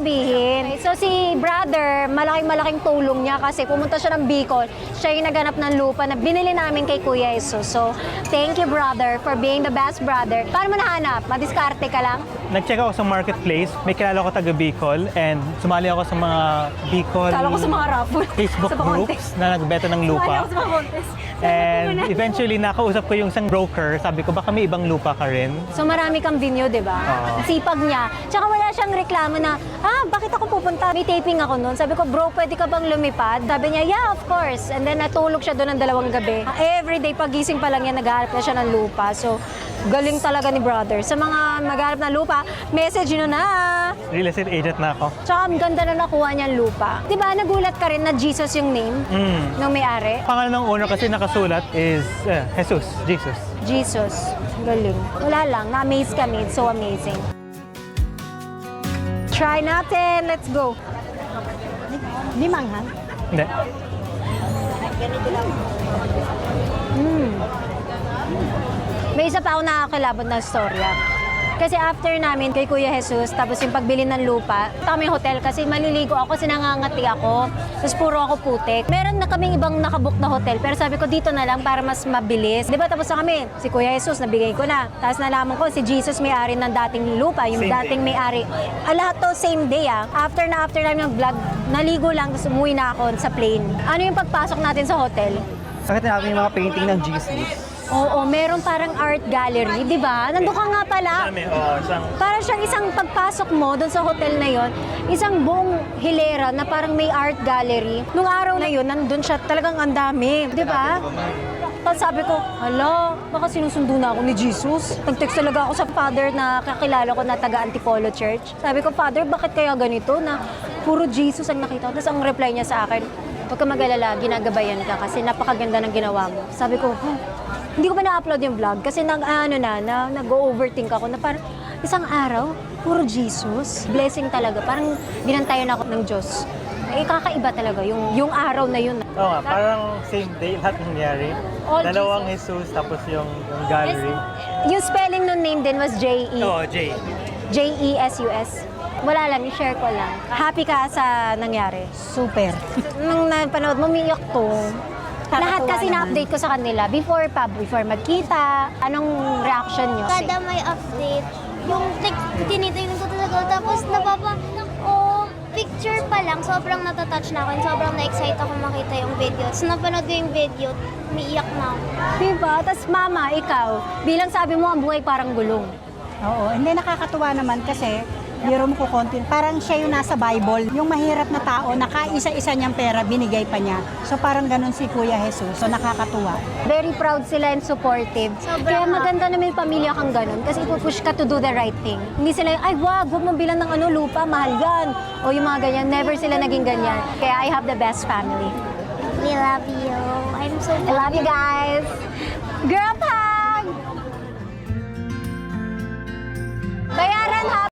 sabihin. So si brother, malaking tulong niya kasi pumunta siya ng Bicol. Siya yung naghanap ng lupa na binili namin kay Kuya Jesus. So thank you brother for being the best brother. Paano mo nahanap? Madiskarte ka lang? Nag-check ako sa marketplace, may kilala ko taga Bicol and sumali ako sa mga Bicol Kala ko sa mga raffle. Facebook Sa mga groups contest. na nagbeta ng Sumali lupa. ako sa mga contest. And eventually, nakausap ko yung isang broker. Sabi ko, baka may ibang lupa ka rin. So marami kang venue, di ba? Oo. Sipag niya. Tsaka wala siyang reklamo na, bakit ako pupunta? May taping ako noon. Sabi ko, bro, pwede ka bang lumipad? Sabi niya, yeah, of course. And then natulog siya doon ng 2 gabi. Everyday, pagising pa lang yan, naghahanap na siya ng lupa. So, galing talaga ni brother. Sa mga maghanap ng lupa, message nyo na. Real estate agent na ako. Tsaka ang ganda na nakuha niyang lupa. Di ba, nagulat ka rin na Jesus yung name ng may-ari? Pangalan ng owner kasi nakasulat is Jesus. Jesus. Jesus. Galing. Wala lang. Na-amaze kami. It's so amazing. Try natin. Let's go. Di manghang? Hindi. May isa pa ako nakakilabot na storya. Kasi after namin kay Kuya Jesus, tapos yung pagbili ng lupa, kami hotel kasi maliligo ako kasi nangangati ako. Tapos puro ako putik. Meron na kaming ibang nakabook na hotel, pero sabi ko dito na lang para mas mabilis. Di ba tapos na kami, si Kuya Jesus nabigay ko na. Tapos nalaman ko si Jesus may-ari ng dating lupa, yung Same dating may-ari. Lahat to same day After namin ng vlog, naligo lang tapos umuwi na ako sa plane. Ano yung pagpasok natin sa hotel? Nakita natin yung mga painting ng Jesus. Oo, meron parang art gallery, di ba? Nandun ka nga pala. Parang siyang isang pagpasok mo doon sa hotel na yon, isang buong hilera na parang may art gallery. Nung araw na yon, nandun siya talagang ang dami, di ba? Tapos sabi ko, hala, baka sinusundo na ako ni Jesus. Nag-text talaga ako sa father na kakilala ko na taga Antipolo Church. Sabi ko, Father, bakit kaya ganito na puro Jesus ang nakita ko? Tapos ang reply niya sa akin, huwag ka mag-alala, ginagabayan ka kasi napakaganda ng ginawa mo. Sabi ko, hindi ko pa na-upload yung vlog kasi nag-overthink ako na parang isang araw, puro Jesus. Blessing talaga. Parang binantayan ako ng Diyos. Kakaiba talaga yung araw na yun. Oo nga, parang same day, lahat nangyari. All Dalawang Jesus, tapos yung gallery. Yung spelling ng name din was J-E. Oo, J. J-E-S-U-S. Wala lang, i-share ko lang. Happy ka sa nangyari? Super. Nung napanood mo, umiyak to. Lahat kasi naman. na-update ko sa kanila before magkita. Anong reaction nyo? Kada may update, yung tinitingnan ko talaga, tapos picture pa lang, sobrang natatouch na ako, and sobrang na-excite ako makita yung video. So napanood ko yung video, umiiyak na ako. Diba? Tapos mama, ikaw, bilang sabi mo, ang buhay parang gulong. Oo, hindi nakakatuwa naman kasi biro mo ko konti. Parang siya yung nasa Bible. Yung mahirap na tao, nakaisa-isa niyang pera, binigay pa niya. So parang ganun si Kuya Jesus. So nakakatuwa. Very proud sila and supportive. Sobra. Kaya maganda na may pamilya kang ganun kasi ipupush ka to do the right thing. Hindi sila yung, ay wag mo bilang ng lupa, mahal yan. O yung mga ganyan. Never sila naging ganyan. Kaya I have the best family. We love you. I'm so I love you guys. Girl,